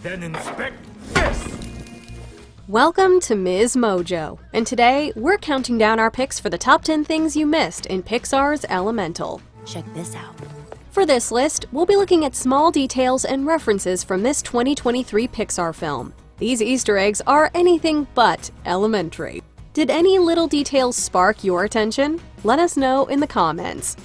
Then inspect this! Welcome to Ms. Mojo, and today we're counting down our picks for the top 10 things you missed in Pixar's Elemental. Check this out. For this list, we'll be looking at small details and references from this 2023 Pixar film. These Easter eggs are anything but elementary. Did any little details spark your attention? Let us know in the comments.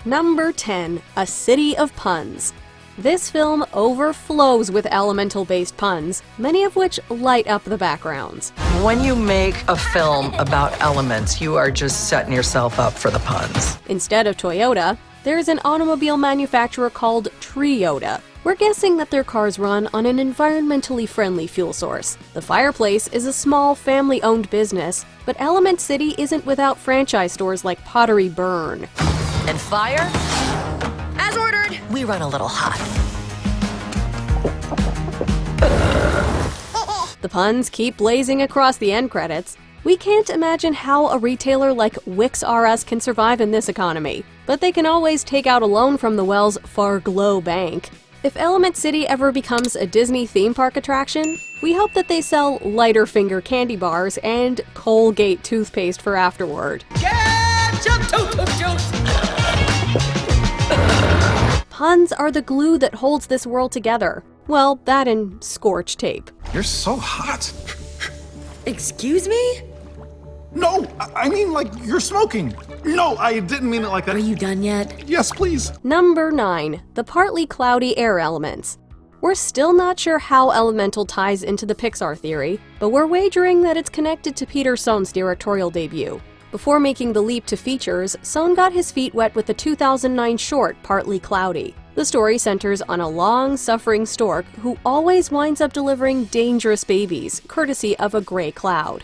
Number 10. A City of Puns. This film overflows with elemental-based puns, many of which light up the backgrounds. When you make a film about elements, you are just setting yourself up for the puns. Instead of Toyota, there's an automobile manufacturer called Toyota. We're guessing that their cars run on an environmentally friendly fuel source. The fireplace is a small family-owned business, but Element City isn't without franchise stores like Pottery Burn. And fire? As ordered. We run a little hot. The puns keep blazing across the end credits. We can't imagine how a retailer like Wix R Us can survive in this economy, but they can always take out a loan from the Wells Fargo Bank. If Element City ever becomes a Disney theme park attraction, we hope that they sell lighter finger candy bars and Colgate toothpaste for afterward. Puns are the glue that holds this world together. Well, that and Scorch tape. You're so hot. Excuse me? No, I mean like you're smoking. No, I didn't mean it like that. Are you done yet? Yes, please. Number 9. The partly cloudy air elements. We're still not sure how Elemental ties into the Pixar theory, but we're wagering that it's connected to Peter Sohn's directorial debut. Before making the leap to features, Sohn got his feet wet with the 2009 short Partly Cloudy. The story centers on a long-suffering stork who always winds up delivering dangerous babies, courtesy of a gray cloud.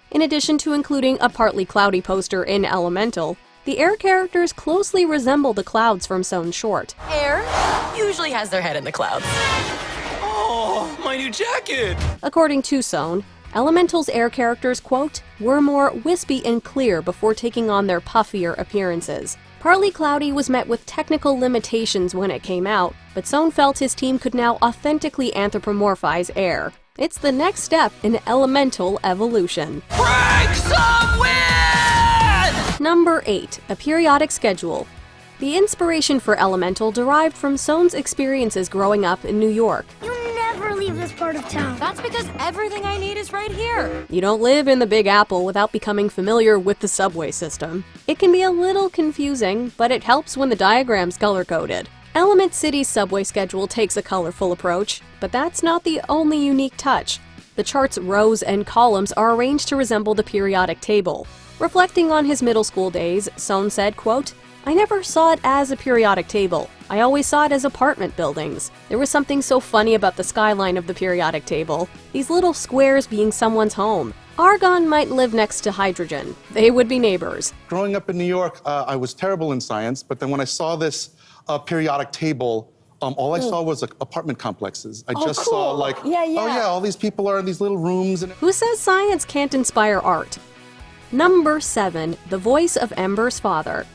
In addition to including a Partly Cloudy poster in Elemental, the air characters closely resemble the clouds from Sohn's short. Air usually has their head in the clouds. Oh, my new jacket! According to Sohn, Elemental's air characters, quote, were more wispy and clear before taking on their puffier appearances. Partly Cloudy was met with technical limitations when it came out, but Sohn felt his team could now authentically anthropomorphize air. It's the next step in Elemental evolution. Break some wind! Number 8. A Periodic Schedule. The inspiration for Elemental derived from Sohn's experiences growing up in New York. You never leave this part of town. That's because everything I need is right here. You don't live in the Big Apple without becoming familiar with the subway system. It can be a little confusing, but it helps when the diagram's color-coded. Element City's subway schedule takes a colorful approach, but that's not the only unique touch. The chart's rows and columns are arranged to resemble the periodic table. Reflecting on his middle school days, Sohn said, quote, I never saw it as a periodic table. I always saw it as apartment buildings. There was something so funny about the skyline of the periodic table. These little squares being someone's home. Argon might live next to hydrogen. They would be neighbors. Growing up in New York, I was terrible in science, but then when I saw this periodic table, all I saw was like, apartment complexes. I just saw like, oh yeah, all these people are in these little rooms. And Who says science can't inspire art? Number 7. The voice of Ember's father.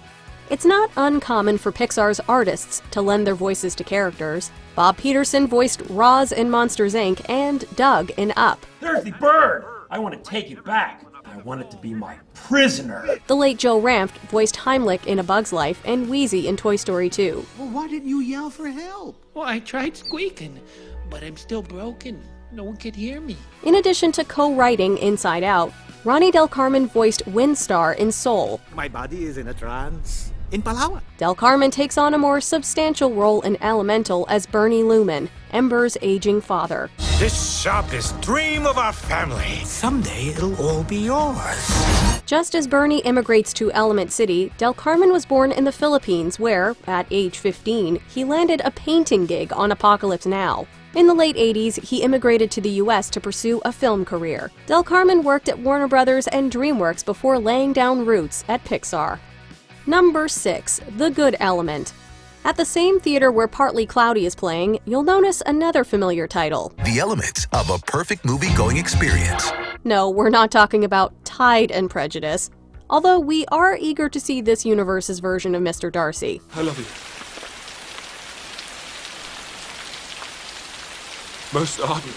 It's not uncommon for Pixar's artists to lend their voices to characters. Bob Peterson voiced Roz in Monsters, Inc. and Doug in Up. There's the bird! I want to take it back. I want it to be my prisoner. The late Joe Ranft voiced Heimlich in A Bug's Life and Wheezy in Toy Story 2. Well, why didn't you yell for help? Well, I tried squeaking, but I'm still broken. No one could hear me. In addition to co-writing Inside Out, Ronnie Del Carmen voiced Windstar in Soul. My body is in a trance. In Palawan. Del Carmen takes on a more substantial role in Elemental as Bernie Lumen, Ember's aging father. This shop is dream of our family. Someday it'll all be yours. Just as Bernie immigrates to Element City, Del Carmen was born in the Philippines where, at age 15, he landed a painting gig on Apocalypse Now. In the late 80s, he immigrated to the US to pursue a film career. Del Carmen worked at Warner Brothers and DreamWorks before laying down roots at Pixar. Number 6. The Good Element. At the same theater where Partly Cloudy is playing, you'll notice another familiar title. The Elements of a Perfect Movie-Going Experience. No, we're not talking about Tide and Prejudice. although we are eager to see this universe's version of Mr. Darcy. I love you. Most ardently.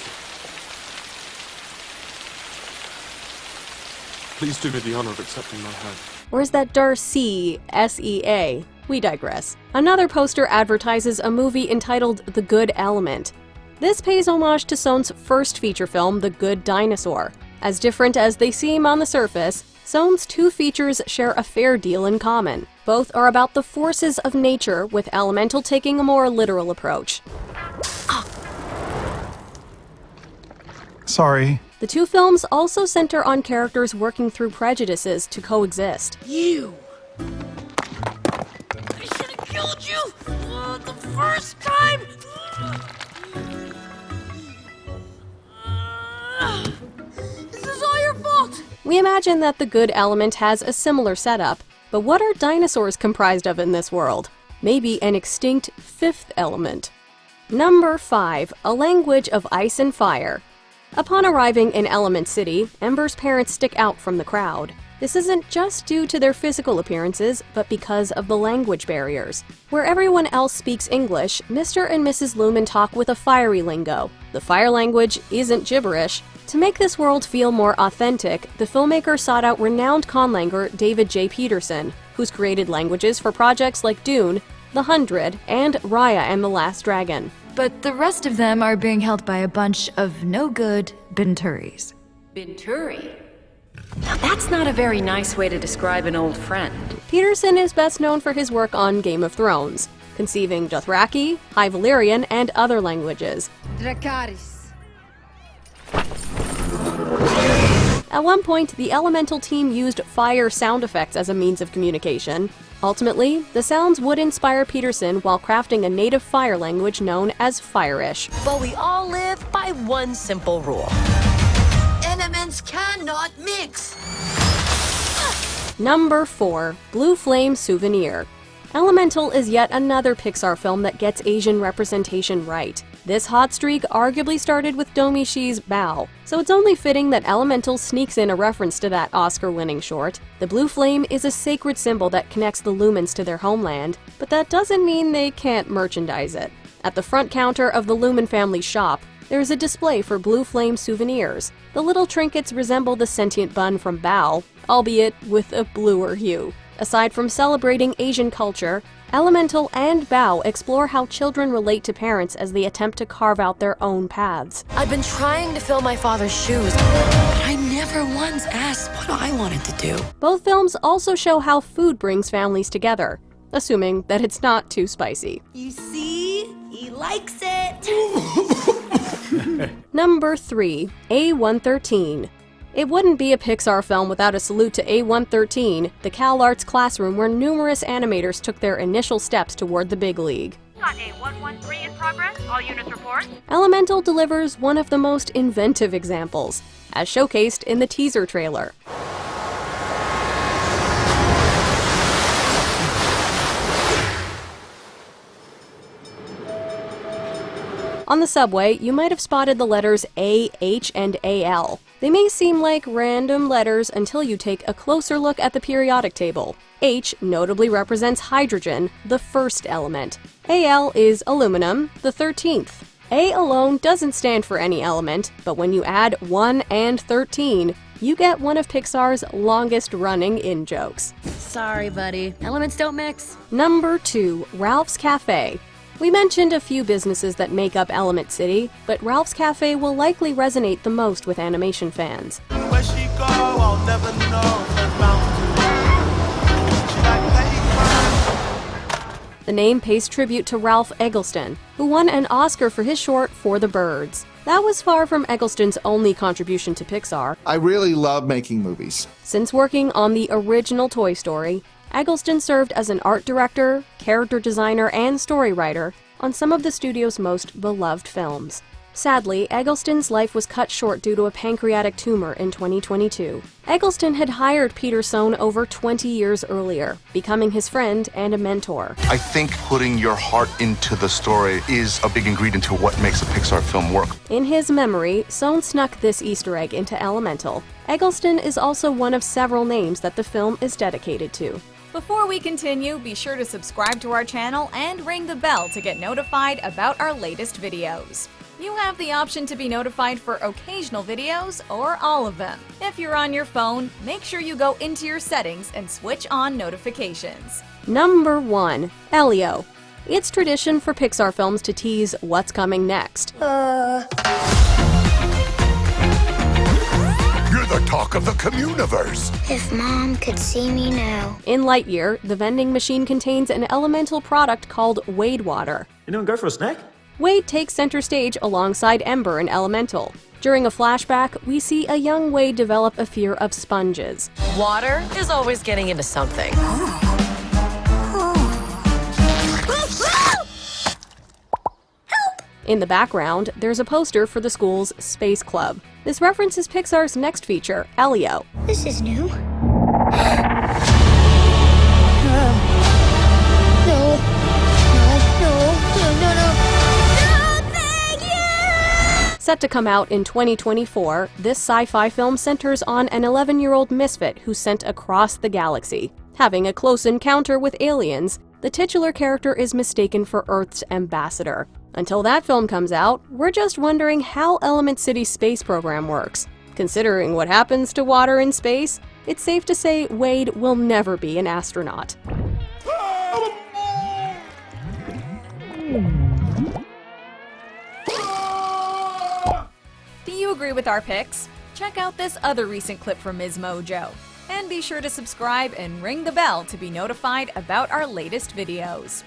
Please do me the honor of accepting my hand. Or is that Darcy, S-E-A? We digress. Another poster advertises a movie entitled The Good Element. This pays homage to Sohn's first feature film, The Good Dinosaur. As different as they seem on the surface, Sohn's two features share a fair deal in common. Both are about the forces of nature, with Elemental taking a more literal approach. Sorry. The two films also center on characters working through prejudices to coexist. You! I should have killed you the first time! This is all your fault! We imagine that The Good Element has a similar setup, but what are dinosaurs comprised of in this world? Maybe an extinct fifth element. Number 5. A Language of Ice and Fire. Upon arriving in Element City, Ember's parents stick out from the crowd. This isn't just due to their physical appearances, but because of the language barriers. Where everyone else speaks English, Mr. and Mrs. Lumen talk with a fiery lingo. The fire language isn't gibberish. To make this world feel more authentic, the filmmaker sought out renowned conlanger David J. Peterson, who's created languages for projects like Dune, The 100, and Raya and the Last Dragon. But the rest of them are being held by a bunch of no-good Binturis. Binturi? Now that's not a very nice way to describe an old friend. Peterson is best known for his work on Game of Thrones, conceiving Dothraki, High Valyrian, and other languages. Dracarys. At one point, the Elemental team used fire sound effects as a means of communication. Ultimately, the sounds would inspire Peterson while crafting a native fire language known as Fire-ish. But we all live by one simple rule. Elements cannot mix! Number 4. Blue Flame Souvenir. Elemental is yet another Pixar film that gets Asian representation right. This hot streak arguably started with Domishi's Bao, so it's only fitting that Elemental sneaks in a reference to that Oscar-winning short. The blue flame is a sacred symbol that connects the Lumens to their homeland, but that doesn't mean they can't merchandise it. At the front counter of the Lumen family shop, there is a display for Blue Flame souvenirs. The little trinkets resemble the sentient bun from Bao, albeit with a bluer hue. Aside from celebrating Asian culture, Elemental and Bao explore how children relate to parents as they attempt to carve out their own paths. I've been trying to fill my father's shoes, but I never once asked what I wanted to do. Both films also show how food brings families together, assuming that it's not too spicy. You see? He likes it! Number 3. A113. It wouldn't be a Pixar film without a salute to A113, the CalArts classroom where numerous animators took their initial steps toward the big league. Got A113 in progress. All units report. Elemental delivers one of the most inventive examples, as showcased in the teaser trailer. On the subway, you might have spotted the letters A, H, and AL. They may seem like random letters until you take a closer look at the periodic table. H notably represents hydrogen, the first element. Al is aluminum, the 13th. A alone doesn't stand for any element, but when you add 1 and 13, you get one of Pixar's longest-running in-jokes. Sorry, buddy. Elements don't mix. Number 2. Ralph's Cafe. We mentioned a few businesses that make up Element City, but Ralph's Cafe will likely resonate the most with animation fans. Where she go, I'll never know. The name pays tribute to Ralph Eggleston, who won an Oscar for his short For the Birds. That was far from Eggleston's only contribution to Pixar. I really love making movies. Since working on the original Toy Story, Eggleston served as an art director, character designer, and story writer on some of the studio's most beloved films. Sadly, Eggleston's life was cut short due to a pancreatic tumor in 2022. Eggleston had hired Peter Sohn over 20 years earlier, becoming his friend and a mentor. I think putting your heart into the story is a big ingredient to what makes a Pixar film work. In his memory, Sohn snuck this Easter egg into Elemental. Eggleston is also one of several names that the film is dedicated to. Before we continue, be sure to subscribe to our channel and ring the bell to get notified about our latest videos. You have the option to be notified for occasional videos or all of them. If you're on your phone, make sure you go into your settings and switch on notifications. Number 1. Elio. It's tradition for Pixar films to tease what's coming next. You're the talk of the Communiverse. If Mom could see me now. In Lightyear, the vending machine contains an elemental product called Wade Water. You don't go for a snack? Wade takes center stage alongside Ember in Elemental. During a flashback, we see a young Wade develop a fear of sponges. Water is always getting into something. In the background, there's a poster for the school's Space Club. This references Pixar's next feature, Elio. This is new. Set to come out in 2024, this sci-fi film centers on an 11-year-old misfit who's sent across the galaxy. Having a close encounter with aliens, the titular character is mistaken for Earth's ambassador. Until that film comes out, we're just wondering how Element City's space program works. Considering what happens to water in space, it's safe to say Wade will never be an astronaut. Do you agree with our picks? Check out this other recent clip from Ms. Mojo. And be sure to subscribe and ring the bell to be notified about our latest videos.